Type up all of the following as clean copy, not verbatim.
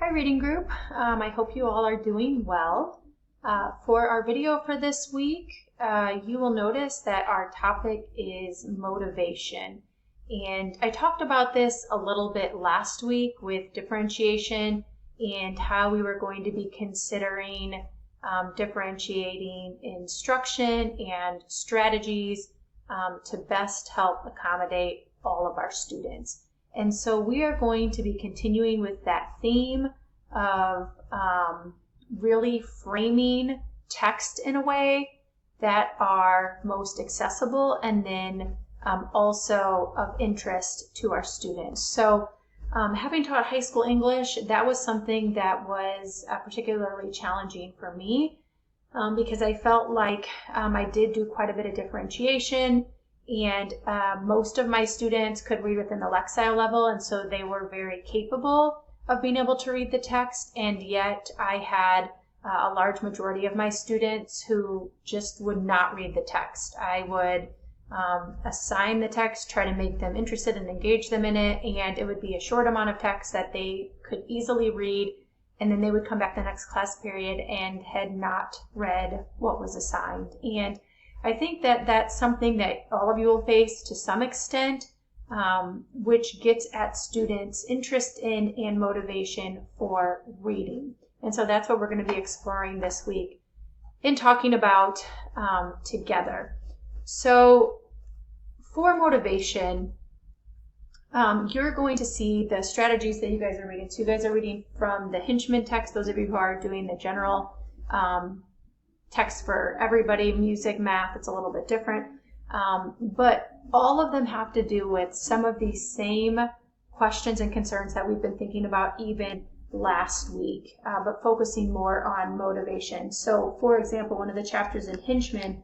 Hi reading group, I hope you all are doing well. For our video for this week, you will notice that our topic is motivation. And I talked about this a little bit last week with differentiation and how we were going to be considering differentiating instruction and strategies to best help accommodate all of our students. And so we are going to be continuing with that theme of really framing text in a way that are most accessible and then also of interest to our students. So having taught high school English, that was something that was particularly challenging for me because I felt like I did do quite a bit of differentiation. And most of my students could read within the Lexile level, and so they were very capable of being able to read the text, and yet I had a large majority of my students who just would not read the text. I would assign the text, try to make them interested and engage them in it, and it would be a short amount of text that they could easily read, and then they would come back the next class period and had not read what was assigned. And I think that that's something that all of you will face to some extent, which gets at students' interest in and motivation for reading. And so that's what we're going to be exploring this week and talking about together. So for motivation, you're going to see the strategies that you guys are reading. So you guys are reading from the Hinchman text, those of you who are doing the general text for everybody, music, math, it's a little bit different. But all of them have to do with some of these same questions and concerns that we've been thinking about even last week, but focusing more on motivation. So for example, one of the chapters in Hinchman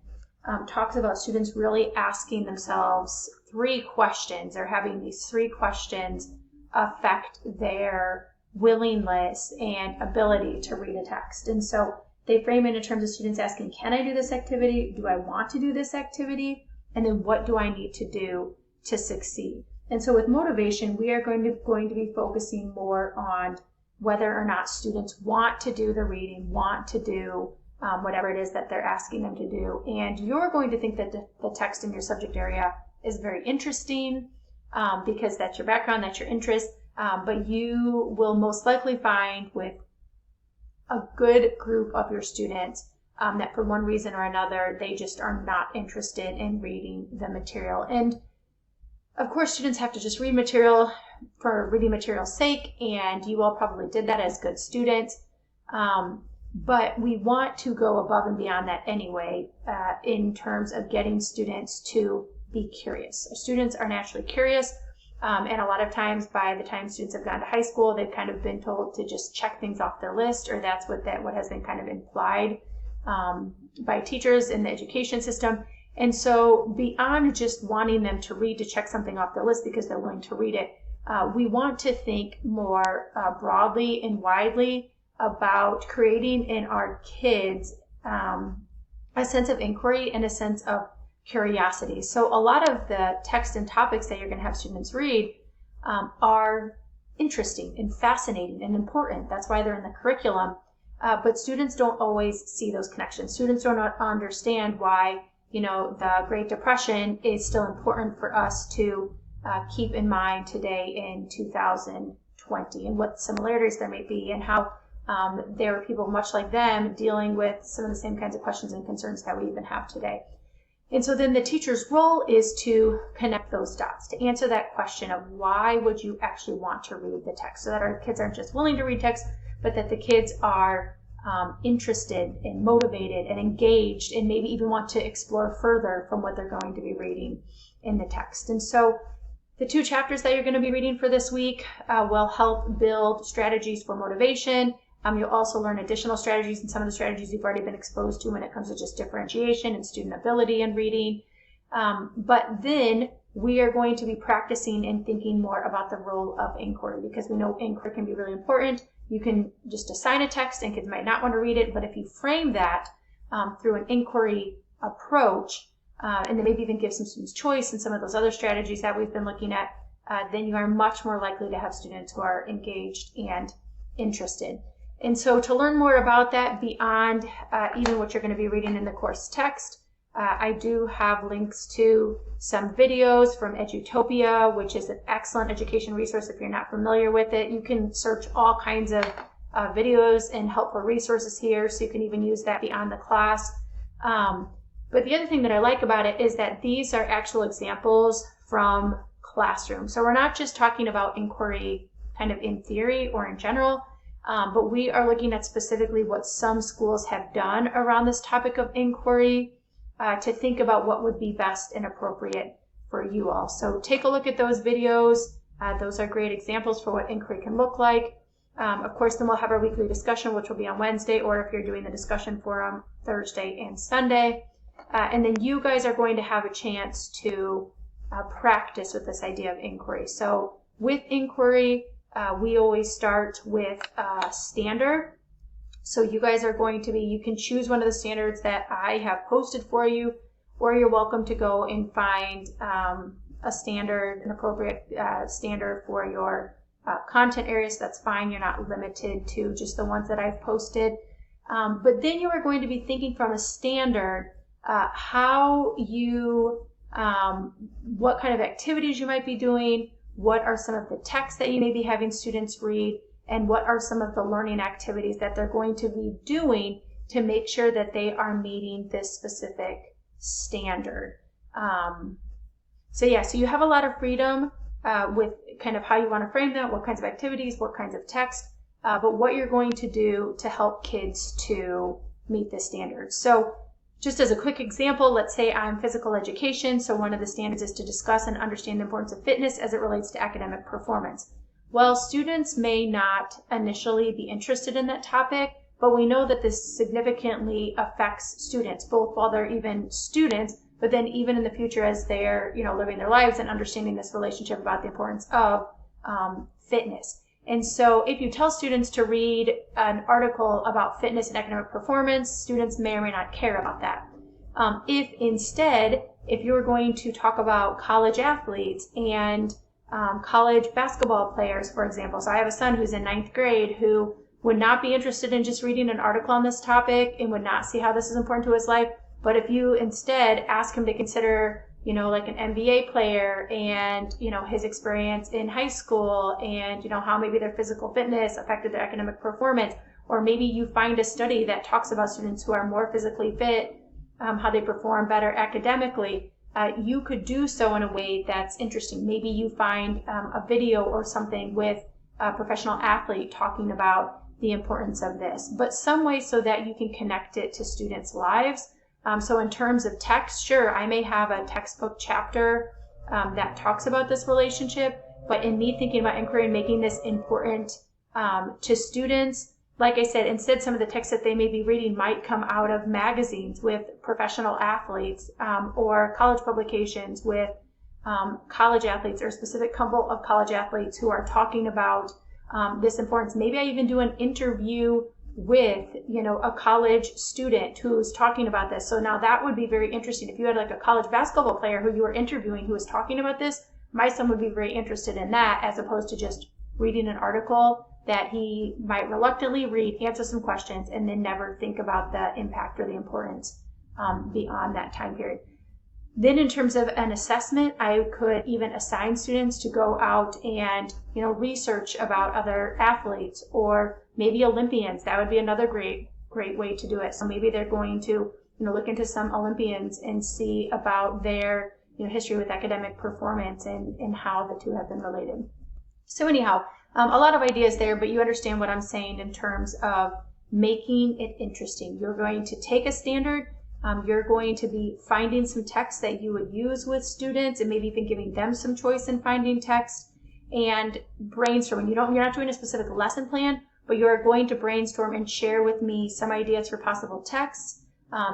talks about students really asking themselves 3 questions, or having these 3 questions affect their willingness and ability to read a text. And so they frame it in terms of students asking, can I do this activity? Do I want to do this activity? And then what do I need to do to succeed? And so with motivation, we are going to be focusing more on whether or not students want to do the reading, want to do whatever it is that they're asking them to do. And you're going to think that the text in your subject area is very interesting because that's your background, that's your interest. But you will most likely find with a good group of your students that for one reason or another, they just are not interested in reading the material. And of course, students have to just read material for reading material's sake, and you all probably did that as good students. But we want to go above and beyond that anyway in terms of getting students to be curious. Our students are naturally curious. And a lot of times by the time students have gone to high school, they've kind of been told to just check things off their list, or that's what has been kind of implied by teachers in the education system. And so beyond just wanting them to read to check something off their list because they're willing to read it, we want to think more broadly and widely about creating in our kids a sense of inquiry and a sense of curiosity. So a lot of the text and topics that you're going to have students read are interesting and fascinating and important. That's why they're in the curriculum. But students don't always see those connections. Students don't understand why, the Great Depression is still important for us to keep in mind today in 2020, and what similarities there may be, and how there were people much like them dealing with some of the same kinds of questions and concerns that we even have today. And so then the teacher's role is to connect those dots, to answer that question of why would you actually want to read the text, so that our kids aren't just willing to read text, but that the kids are interested and motivated and engaged and maybe even want to explore further from what they're going to be reading in the text. And so the 2 chapters that you're going to be reading for this week will help build strategies for motivation. You'll also learn additional strategies, and some of the strategies you've already been exposed to when it comes to just differentiation and student ability and reading. But then we are going to be practicing and thinking more about the role of inquiry, because we know inquiry can be really important. You can just assign a text and kids might not want to read it, but if you frame that through an inquiry approach, and then maybe even give some students choice and some of those other strategies that we've been looking at, then you are much more likely to have students who are engaged and interested. And so to learn more about that beyond even what you're going to be reading in the course text, I do have links to some videos from Edutopia, which is an excellent education resource if you're not familiar with it. You can search all kinds of videos and helpful resources here, so you can even use that beyond the class. But the other thing that I like about it is that these are actual examples from classroom. So we're not just talking about inquiry kind of in theory or in general, but we are looking at specifically what some schools have done around this topic of inquiry to think about what would be best and appropriate for you all. So take a look at those videos. Those are great examples for what inquiry can look like. Of course, then we'll have our weekly discussion, which will be on Wednesday, or if you're doing the discussion forum, Thursday and Sunday. And then you guys are going to have a chance to practice with this idea of inquiry. So with inquiry, we always start with a standard. So you guys are going to be, you can choose one of the standards that I have posted for you, or you're welcome to go and find a standard, an appropriate standard for your content areas. That's fine. You're not limited to just the ones that I've posted. But then you are going to be thinking from a standard how you, what kind of activities you might be doing, what are some of the texts that you may be having students read, and what are some of the learning activities that they're going to be doing to make sure that they are meeting this specific standard. So you have a lot of freedom with kind of how you want to frame that, what kinds of activities, what kinds of text, but what you're going to do to help kids to meet this standard. So just as a quick example, let's say I'm physical education, so one of the standards is to discuss and understand the importance of fitness as it relates to academic performance. Well, students may not initially be interested in that topic, but we know that this significantly affects students, both while they're even students, but then even in the future as they're, living their lives and understanding this relationship about the importance of fitness. And so if you tell students to read an article about fitness and academic performance, students may or may not care about that. If instead, if you're going to talk about college athletes and college basketball players, for example. So I have a son who's in 9th grade who would not be interested in just reading an article on this topic and would not see how this is important to his life. But if you instead ask him to consider, like an NBA player and, his experience in high school and, how maybe their physical fitness affected their academic performance, or maybe you find a study that talks about students who are more physically fit, how they perform better academically, you could do so in a way that's interesting. Maybe you find a video or something with a professional athlete talking about the importance of this, but some way so that you can connect it to students' lives. So in terms of text, sure, I may have a textbook chapter that talks about this relationship, but in me thinking about inquiry and making this important to students, like I said, instead some of the texts that they may be reading might come out of magazines with professional athletes or college publications with college athletes or a specific couple of college athletes who are talking about this importance. Maybe I even do an interview with, a college student who's talking about this. So now that would be very interesting. If you had like a college basketball player who you were interviewing who was talking about this, my son would be very interested in that as opposed to just reading an article that he might reluctantly read, answer some questions, and then never think about the impact or the importance beyond that time period. Then in terms of an assessment, I could even assign students to go out and, research about other athletes or maybe Olympians. That would be another great way to do it. So maybe they're going to, look into some Olympians and see about their, history with academic performance and how the two have been related. So anyhow, a lot of ideas there, but you understand what I'm saying in terms of making it interesting. You're going to take a standard, you're going to be finding some text that you would use with students and maybe even giving them some choice in finding text and brainstorming. You're not doing a specific lesson plan, but you're going to brainstorm and share with me some ideas for possible texts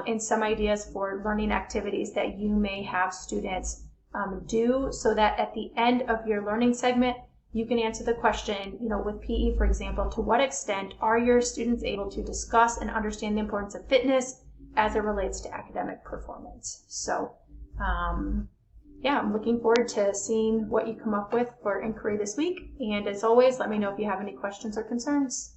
and some ideas for learning activities that you may have students do so that at the end of your learning segment, you can answer the question, with PE, for example, to what extent are your students able to discuss and understand the importance of fitness as it relates to academic performance? So, yeah, I'm looking forward to seeing what you come up with for inquiry this week. And as always, let me know if you have any questions or concerns.